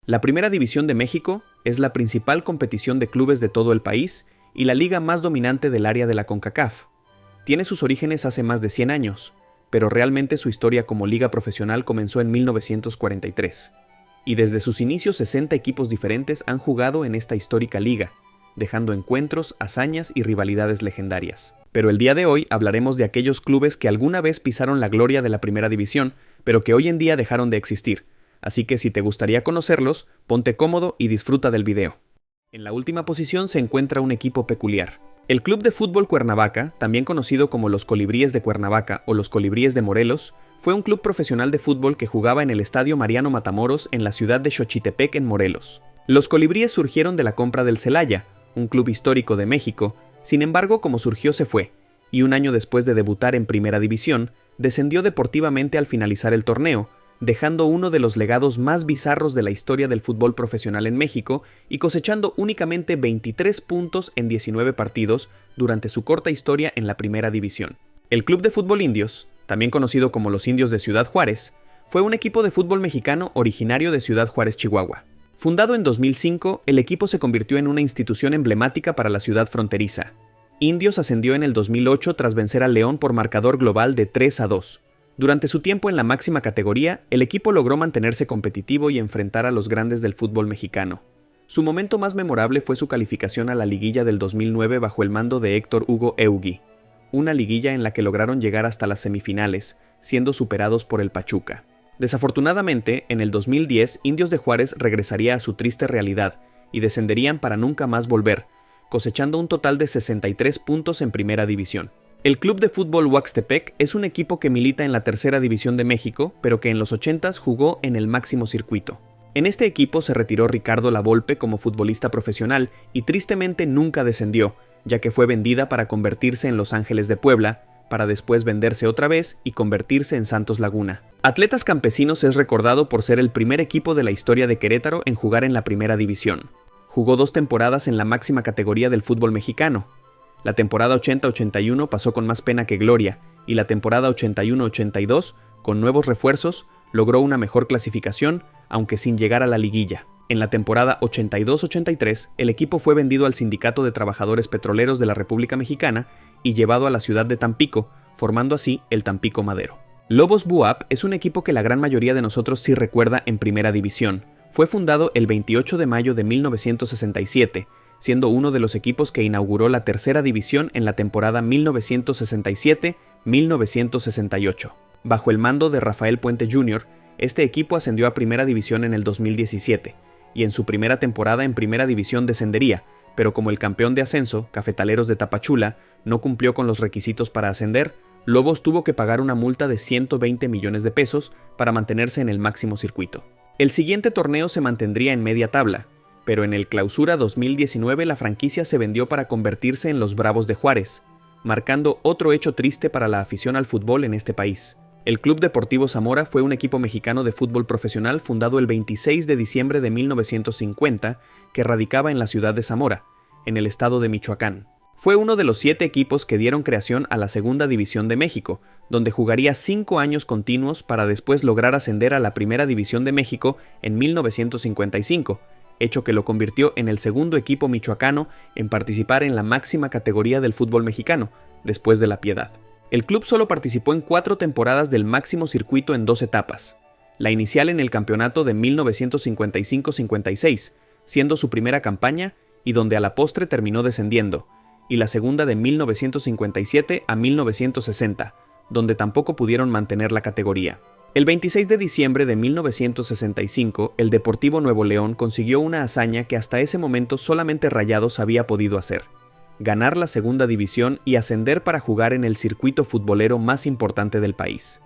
La Primera División de México es la principal competición de clubes de todo el país y la liga más dominante del área de la CONCACAF. Tiene sus orígenes hace más de 100 años, pero realmente su historia como liga profesional comenzó en 1943. Y desde sus inicios 60 equipos diferentes han jugado en esta histórica liga, dejando encuentros, hazañas y rivalidades legendarias. Pero el día de hoy hablaremos de aquellos clubes que alguna vez pisaron la gloria de la Primera División, pero que hoy en día dejaron de existir. Así que si te gustaría conocerlos, ponte cómodo y disfruta del video. En la última posición se encuentra un equipo peculiar. El Club de Fútbol Cuernavaca, también conocido como los Colibríes de Cuernavaca o los Colibríes de Morelos, fue un club profesional de fútbol que jugaba en el Estadio Mariano Matamoros en la ciudad de Xochitepec en Morelos. Los Colibríes surgieron de la compra del Celaya, un club histórico de México. Sin embargo, como surgió se fue, y un año después de debutar en Primera División, descendió deportivamente al finalizar el torneo, dejando uno de los legados más bizarros de la historia del fútbol profesional en México y cosechando únicamente 23 puntos en 19 partidos durante su corta historia en la Primera División. El Club de Fútbol Indios, también conocido como los Indios de Ciudad Juárez, fue un equipo de fútbol mexicano originario de Ciudad Juárez, Chihuahua. Fundado en 2005, el equipo se convirtió en una institución emblemática para la ciudad fronteriza. Indios ascendió en el 2008 tras vencer al León por marcador global de 3-2. Durante su tiempo en la máxima categoría, el equipo logró mantenerse competitivo y enfrentar a los grandes del fútbol mexicano. Su momento más memorable fue su calificación a la liguilla del 2009 bajo el mando de Héctor Hugo Ehugui, una liguilla en la que lograron llegar hasta las semifinales, siendo superados por el Pachuca. Desafortunadamente, en el 2010, Indios de Juárez regresaría a su triste realidad y descenderían para nunca más volver, cosechando un total de 63 puntos en Primera División. El Club de Fútbol Huaxtepec es un equipo que milita en la Tercera División de México, pero que en los 80s jugó en el máximo circuito. En este equipo se retiró Ricardo Lavolpe como futbolista profesional y tristemente nunca descendió, ya que fue vendida para convertirse en Los Ángeles de Puebla, para después venderse otra vez y convertirse en Santos Laguna. Atletas Campesinos es recordado por ser el primer equipo de la historia de Querétaro en jugar en la Primera División. Jugó 2 temporadas en la máxima categoría del fútbol mexicano. La temporada 80-81 pasó con más pena que gloria, y la temporada 81-82, con nuevos refuerzos, logró una mejor clasificación, aunque sin llegar a la liguilla. En la temporada 82-83, el equipo fue vendido al Sindicato de Trabajadores Petroleros de la República Mexicana y llevado a la ciudad de Tampico, formando así el Tampico Madero. Lobos BUAP es un equipo que la gran mayoría de nosotros sí recuerda en Primera División. Fue fundado el 28 de mayo de 1967, siendo uno de los equipos que inauguró la Tercera División en la temporada 1967-1968. Bajo el mando de Rafael Puente Jr., este equipo ascendió a Primera División en el 2017, y en su primera temporada en Primera División descendería, pero como el campeón de ascenso, Cafetaleros de Tapachula, no cumplió con los requisitos para ascender, Lobos tuvo que pagar una multa de 120 millones de pesos para mantenerse en el máximo circuito. El siguiente torneo se mantendría en media tabla, pero en el Clausura 2019 la franquicia se vendió para convertirse en los Bravos de Juárez, marcando otro hecho triste para la afición al fútbol en este país. El Club Deportivo Zamora fue un equipo mexicano de fútbol profesional fundado el 26 de diciembre de 1950 que radicaba en la ciudad de Zamora, en el estado de Michoacán. Fue uno de los 7 equipos que dieron creación a la Segunda División de México, donde jugaría 5 años continuos para después lograr ascender a la Primera División de México en 1955, hecho que lo convirtió en el segundo equipo michoacano en participar en la máxima categoría del fútbol mexicano, después de La Piedad. El club solo participó en 4 temporadas del máximo circuito en 2 etapas, la inicial en el campeonato de 1955-56, siendo su primera campaña y donde a la postre terminó descendiendo, y la segunda de 1957 a 1960, donde tampoco pudieron mantener la categoría. El 26 de diciembre de 1965, el Deportivo Nuevo León consiguió una hazaña que hasta ese momento solamente Rayados había podido hacer: ganar la Segunda División y ascender para jugar en el circuito futbolero más importante del país.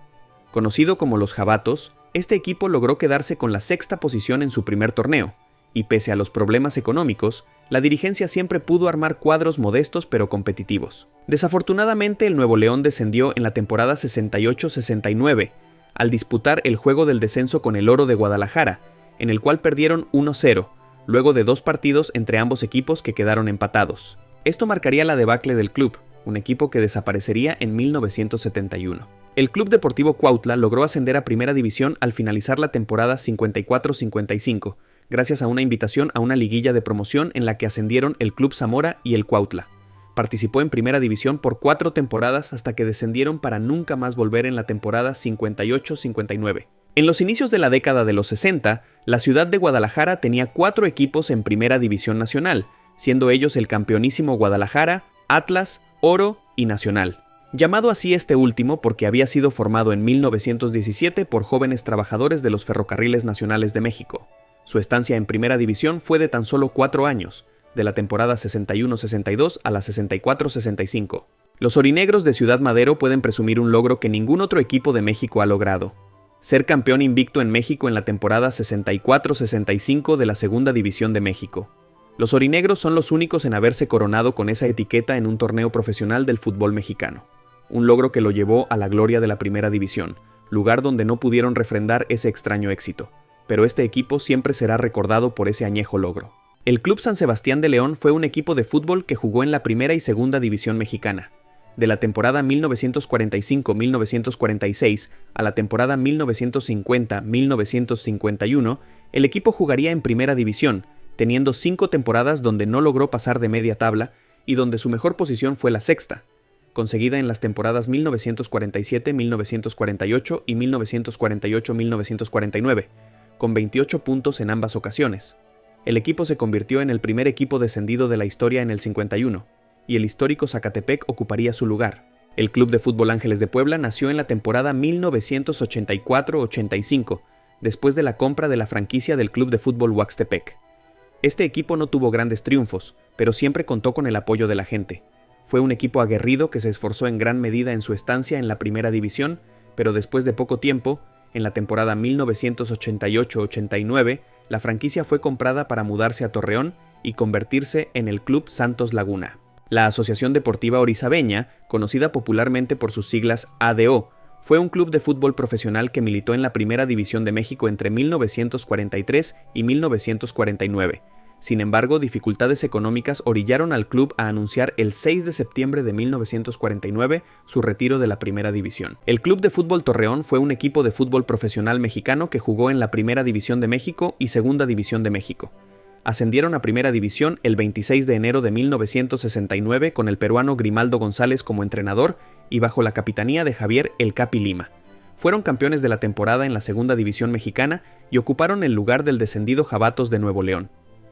Conocido como los Jabatos, este equipo logró quedarse con la 6ª posición en su primer torneo, y pese a los problemas económicos, la dirigencia siempre pudo armar cuadros modestos pero competitivos. Desafortunadamente, el Nuevo León descendió en la temporada 68-69, al disputar el juego del descenso con el Oro de Guadalajara, en el cual perdieron 1-0, luego de 2 partidos entre ambos equipos que quedaron empatados. Esto marcaría la debacle del club, un equipo que desaparecería en 1971. El Club Deportivo Cuautla logró ascender a Primera División al finalizar la temporada 54-55, gracias a una invitación a una liguilla de promoción en la que ascendieron el Club Zamora y el Cuautla. Participó en Primera División por 4 temporadas hasta que descendieron para nunca más volver en la temporada 58-59. En los inicios de la década de los 60, la ciudad de Guadalajara tenía 4 equipos en Primera División Nacional, siendo ellos el campeonísimo Guadalajara, Atlas, Oro y Nacional. Llamado así este último porque había sido formado en 1917 por jóvenes trabajadores de los Ferrocarriles Nacionales de México. Su estancia en Primera División fue de tan solo 4 años, de la temporada 61-62 a la 64-65. Los orinegros de Ciudad Madero pueden presumir un logro que ningún otro equipo de México ha logrado: ser campeón invicto en México en la temporada 64-65 de la Segunda División de México. Los orinegros son los únicos en haberse coronado con esa etiqueta en un torneo profesional del fútbol mexicano, un logro que lo llevó a la gloria de la Primera División, lugar donde no pudieron refrendar ese extraño éxito, pero este equipo siempre será recordado por ese añejo logro. El Club San Sebastián de León fue un equipo de fútbol que jugó en la Primera y Segunda División mexicana. De la temporada 1945-1946 a la temporada 1950-1951, el equipo jugaría en Primera División, teniendo 5 temporadas donde no logró pasar de media tabla y donde su mejor posición fue la sexta, conseguida en las temporadas 1947-1948 y 1948-1949, con 28 puntos en ambas ocasiones. El equipo se convirtió en el primer equipo descendido de la historia en el 51, y el histórico Zacatepec ocuparía su lugar. El Club de Fútbol Ángeles de Puebla nació en la temporada 1984-85, después de la compra de la franquicia del Club de Fútbol Huaxtepec. Este equipo no tuvo grandes triunfos, pero siempre contó con el apoyo de la gente. Fue un equipo aguerrido que se esforzó en gran medida en su estancia en la Primera División, pero después de poco tiempo, en la temporada 1988-89, la franquicia fue comprada para mudarse a Torreón y convertirse en el Club Santos Laguna. La Asociación Deportiva Orizabeña, conocida popularmente por sus siglas ADO, fue un club de fútbol profesional que militó en la Primera División de México entre 1943 y 1949. Sin embargo, dificultades económicas orillaron al club a anunciar el 6 de septiembre de 1949 su retiro de la Primera División. El Club de Fútbol Torreón fue un equipo de fútbol profesional mexicano que jugó en la Primera División de México y Segunda División de México. Ascendieron a Primera División el 26 de enero de 1969 con el peruano Grimaldo González como entrenador y bajo la capitanía de Javier El Capi Lima. Fueron campeones de la temporada en la Segunda División Mexicana y ocuparon el lugar del descendido Jabatos de Nuevo León.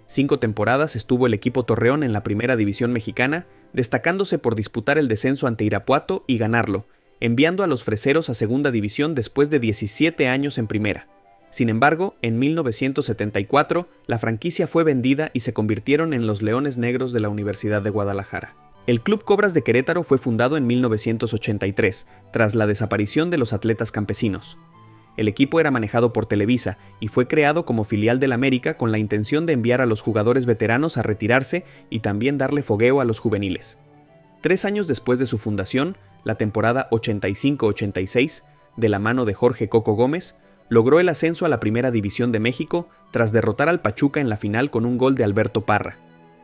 5 temporadas estuvo el equipo Torreón en la Primera División Mexicana, destacándose por disputar el descenso ante Irapuato y ganarlo, enviando a los Freseros a Segunda División después de 17 años en Primera. Sin embargo, en 1974, la franquicia fue vendida y se convirtieron en los Leones Negros de la Universidad de Guadalajara. El Club Cobras de Querétaro fue fundado en 1983, tras la desaparición de los Atletas Campesinos. El equipo era manejado por Televisa y fue creado como filial del América con la intención de enviar a los jugadores veteranos a retirarse y también darle fogueo a los juveniles. 3 años después de su fundación, la temporada 85-86, de la mano de Jorge Coco Gómez, logró el ascenso a la Primera División de México tras derrotar al Pachuca en la final con un gol de Alberto Parra,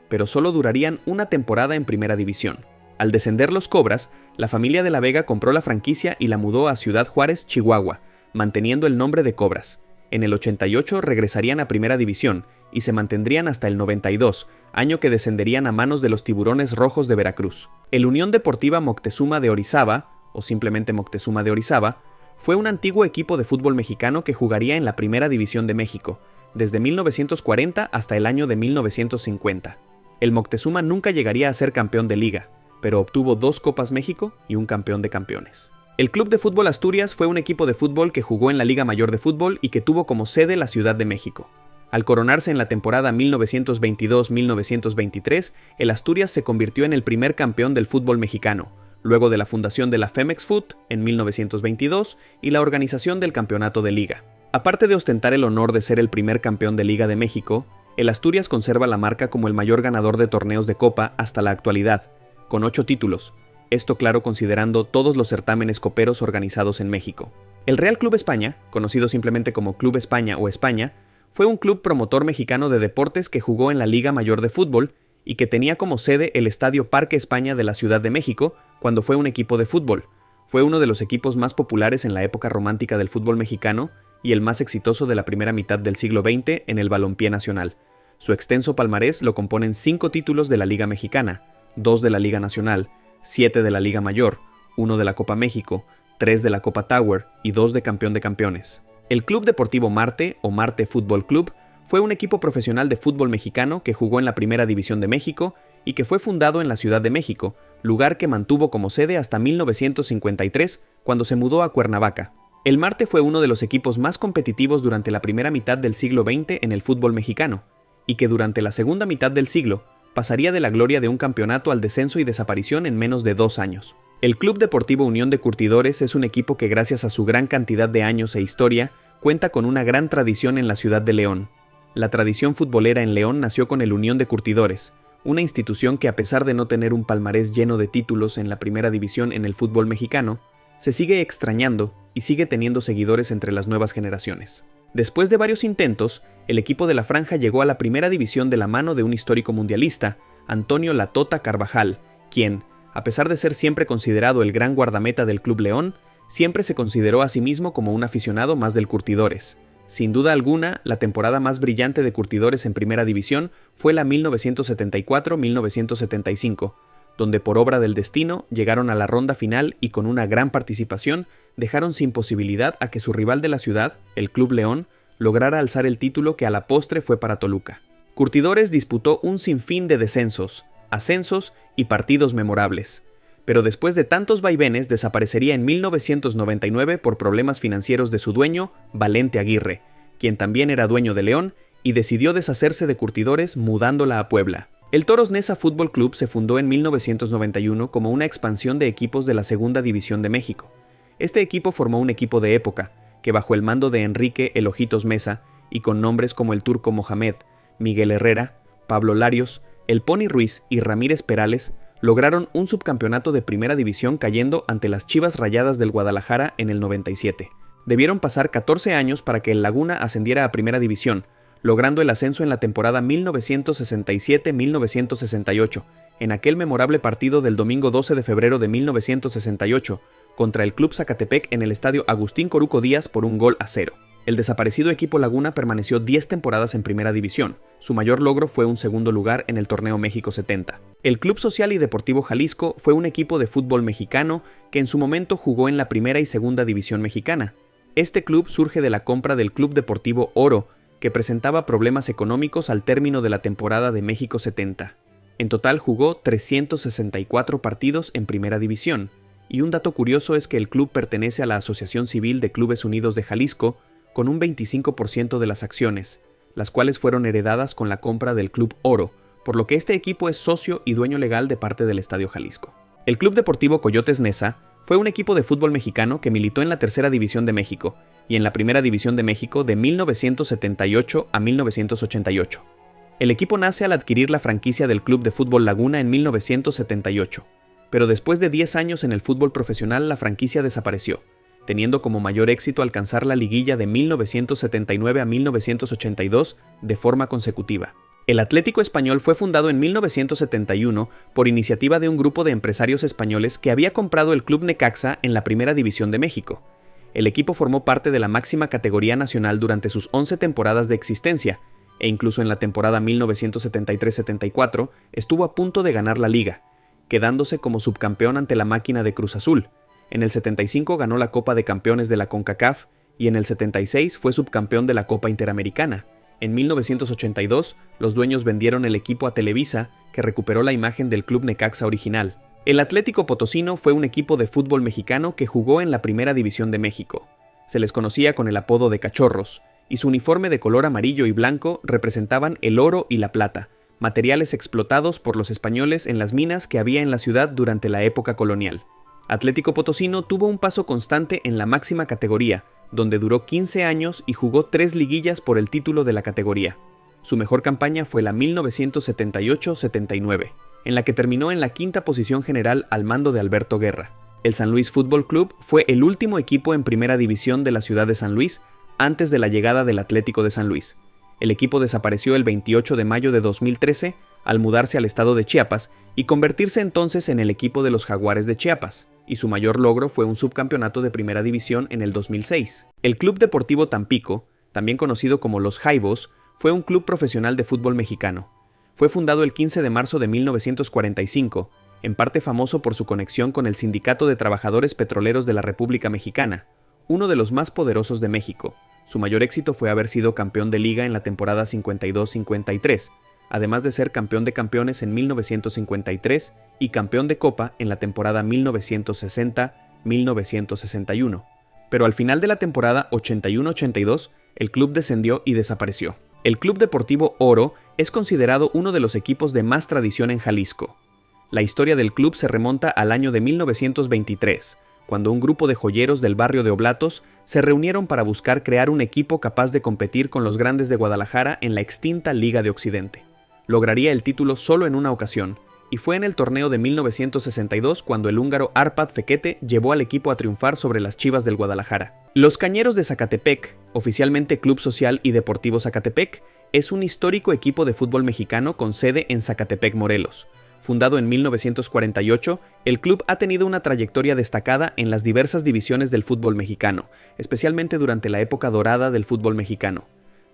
pero solo durarían una temporada en Primera División. Al descender los Cobras, la familia de la Vega compró la franquicia y la mudó a Ciudad Juárez, Chihuahua, manteniendo el nombre de Cobras. En el 88 regresarían a Primera División y se mantendrían hasta el 92, año que descenderían a manos de los Tiburones Rojos de Veracruz. El Unión Deportiva Moctezuma de Orizaba, o simplemente Moctezuma de Orizaba, fue un antiguo equipo de fútbol mexicano que jugaría en la Primera División de México, desde 1940 hasta el año de 1950. El Moctezuma nunca llegaría a ser campeón de liga, pero obtuvo 2 Copas México y un campeón de campeones. El Club de Fútbol Asturias fue un equipo de fútbol que jugó en la Liga Mayor de Fútbol y que tuvo como sede la Ciudad de México. Al coronarse en la temporada 1922-1923, el Asturias se convirtió en el primer campeón del fútbol mexicano, luego de la fundación de la Femex Foot en 1922 y la organización del Campeonato de Liga. Aparte de ostentar el honor de ser el primer campeón de Liga de México, el Asturias conserva la marca como el mayor ganador de torneos de Copa hasta la actualidad, con 8 títulos. Esto claro considerando todos los certámenes coperos organizados en México. El Real Club España, conocido simplemente como Club España o España, fue un club promotor mexicano de deportes que jugó en la Liga Mayor de Fútbol y que tenía como sede el Estadio Parque España de la Ciudad de México cuando fue un equipo de fútbol. Fue uno de los equipos más populares en la época romántica del fútbol mexicano y el más exitoso de la primera mitad del siglo XX en el balompié nacional. Su extenso palmarés lo componen 5 títulos de la Liga Mexicana, 2 de la Liga Nacional, 7 de la Liga Mayor, 1 de la Copa México, 3 de la Copa Tower y 2 de Campeón de Campeones. El Club Deportivo Marte, o Marte Fútbol Club, fue un equipo profesional de fútbol mexicano que jugó en la Primera División de México y que fue fundado en la Ciudad de México, lugar que mantuvo como sede hasta 1953, cuando se mudó a Cuernavaca. El Marte fue uno de los equipos más competitivos durante la primera mitad del siglo XX en el fútbol mexicano, y que durante la segunda mitad del siglo pasaría de la gloria de un campeonato al descenso y desaparición en menos de 2 años. El Club Deportivo Unión de Curtidores es un equipo que, gracias a su gran cantidad de años e historia, cuenta con una gran tradición en la ciudad de León. La tradición futbolera en León nació con el Unión de Curtidores, una institución que, a pesar de no tener un palmarés lleno de títulos en la primera división en el fútbol mexicano, se sigue extrañando y sigue teniendo seguidores entre las nuevas generaciones. Después de varios intentos, el equipo de la Franja llegó a la primera división de la mano de un histórico mundialista, Antonio La Tota Carvajal, quien, a pesar de ser siempre considerado el gran guardameta del Club León, siempre se consideró a sí mismo como un aficionado más del Curtidores. Sin duda alguna, la temporada más brillante de Curtidores en primera división fue la 1974-1975, donde por obra del destino llegaron a la ronda final y con una gran participación dejaron sin posibilidad a que su rival de la ciudad, el Club León, lograra alzar el título que a la postre fue para Toluca. Curtidores disputó un sinfín de descensos, ascensos y partidos memorables, pero después de tantos vaivenes desaparecería en 1999 por problemas financieros de su dueño, Valente Aguirre, quien también era dueño de León, y decidió deshacerse de Curtidores mudándola a Puebla. El Toros Neza Fútbol Club se fundó en 1991 como una expansión de equipos de la Segunda División de México. Este equipo formó un equipo de época, que bajo el mando de Enrique El Ojitos Mesa, y con nombres como el Turco Mohamed, Miguel Herrera, Pablo Larios, El Pony Ruiz y Ramírez Perales, lograron un subcampeonato de primera división cayendo ante las Chivas Rayadas del Guadalajara en el 97. Debieron pasar 14 años para que el Laguna ascendiera a primera división, logrando el ascenso en la temporada 1967-1968, en aquel memorable partido del domingo 12 de febrero de 1968, contra el Club Zacatepec en el estadio Agustín Coruco Díaz por 1-0. El desaparecido equipo Laguna permaneció 10 temporadas en primera división. Su mayor logro fue un segundo lugar en el Torneo México 70. El Club Social y Deportivo Jalisco fue un equipo de fútbol mexicano que en su momento jugó en la primera y segunda división mexicana. Este club surge de la compra del Club Deportivo Oro, que presentaba problemas económicos al término de la temporada de México 70. En total jugó 364 partidos en primera división, y un dato curioso es que el club pertenece a la Asociación Civil de Clubes Unidos de Jalisco, con un 25% de las acciones, las cuales fueron heredadas con la compra del Club Oro, por lo que este equipo es socio y dueño legal de parte del Estadio Jalisco. El Club Deportivo Coyotes Neza fue un equipo de fútbol mexicano que militó en la Tercera División de México y en la Primera División de México de 1978 a 1988. El equipo nace al adquirir la franquicia del Club de Fútbol Laguna en 1978, pero después de 10 años en el fútbol profesional la franquicia desapareció, teniendo como mayor éxito alcanzar la liguilla de 1979 a 1982 de forma consecutiva. El Atlético Español fue fundado en 1971 por iniciativa de un grupo de empresarios españoles que había comprado el Club Necaxa en la Primera División de México. El equipo formó parte de la máxima categoría nacional durante sus 11 temporadas de existencia, e incluso en la temporada 1973-74 estuvo a punto de ganar la liga, quedándose como subcampeón ante la máquina de Cruz Azul. En el 75 ganó la Copa de Campeones de la CONCACAF y en el 76 fue subcampeón de la Copa Interamericana. En 1982, los dueños vendieron el equipo a Televisa, que recuperó la imagen del Club Necaxa original. El Atlético Potosino fue un equipo de fútbol mexicano que jugó en la Primera División de México. Se les conocía con el apodo de Cachorros, y su uniforme de color amarillo y blanco representaban el oro y la plata, materiales explotados por los españoles en las minas que había en la ciudad durante la época colonial. Atlético Potosino tuvo un paso constante en la máxima categoría, donde duró 15 años y jugó 3 liguillas por el título de la categoría. Su mejor campaña fue la 1978-79, en la que terminó en la 5ª posición general al mando de Alberto Guerra. El San Luis Fútbol Club fue el último equipo en primera división de la ciudad de San Luis antes de la llegada del Atlético de San Luis. El equipo desapareció el 28 de mayo de 2013 al mudarse al estado de Chiapas y convertirse entonces en el equipo de los Jaguares de Chiapas, y su mayor logro fue un subcampeonato de primera división en el 2006. El Club Deportivo Tampico, también conocido como los Jaibos, fue un club profesional de fútbol mexicano. Fue fundado el 15 de marzo de 1945, en parte famoso por su conexión con el Sindicato de Trabajadores Petroleros de la República Mexicana, uno de los más poderosos de México. Su mayor éxito fue haber sido campeón de liga en la temporada 52-53, además de ser campeón de campeones en 1953 y campeón de copa en la temporada 1960-1961. Pero al final de la temporada 81-82, el club descendió y desapareció. El Club Deportivo Oro es considerado uno de los equipos de más tradición en Jalisco. La historia del club se remonta al año de 1923, cuando un grupo de joyeros del barrio de Oblatos se reunieron para buscar crear un equipo capaz de competir con los grandes de Guadalajara en la extinta Liga de Occidente. Lograría el título solo en una ocasión, y fue en el torneo de 1962 cuando el húngaro Árpád Fekete llevó al equipo a triunfar sobre las Chivas del Guadalajara. Los Cañeros de Zacatepec, oficialmente Club Social y Deportivo Zacatepec, es un histórico equipo de fútbol mexicano con sede en Zacatepec, Morelos. Fundado en 1948, el club ha tenido una trayectoria destacada en las diversas divisiones del fútbol mexicano, especialmente durante la época dorada del fútbol mexicano.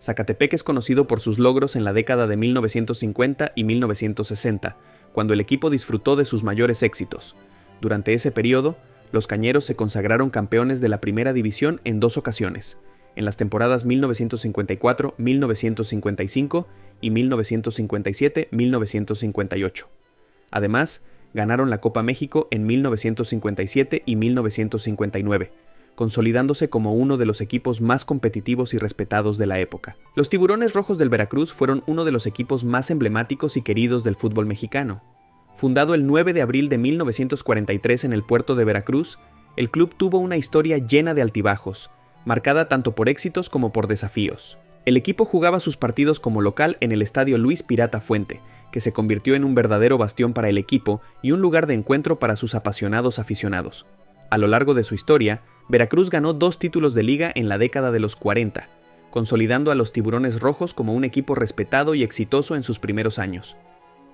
Zacatepec es conocido por sus logros en la década de 1950 y 1960, cuando el equipo disfrutó de sus mayores éxitos. Durante ese periodo, los Cañeros se consagraron campeones de la primera división en 2 ocasiones, en las temporadas 1954-1955 y 1957-1958. Además, ganaron la Copa México en 1957 y 1959, consolidándose como uno de los equipos más competitivos y respetados de la época. Los Tiburones Rojos del Veracruz fueron uno de los equipos más emblemáticos y queridos del fútbol mexicano. Fundado el 9 de abril de 1943 en el puerto de Veracruz, el club tuvo una historia llena de altibajos, marcada tanto por éxitos como por desafíos. El equipo jugaba sus partidos como local en el estadio Luis Pirata Fuente, que se convirtió en un verdadero bastión para el equipo y un lugar de encuentro para sus apasionados aficionados. A lo largo de su historia, Veracruz ganó 2 títulos de liga en la década de los 40, consolidando a los Tiburones Rojos como un equipo respetado y exitoso en sus primeros años.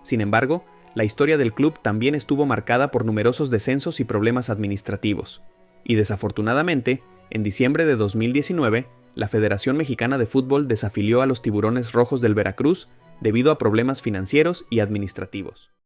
Sin embargo, la historia del club también estuvo marcada por numerosos descensos y problemas administrativos. Y desafortunadamente, en diciembre de 2019, la Federación Mexicana de Fútbol desafilió a los Tiburones Rojos del Veracruz debido a problemas financieros y administrativos.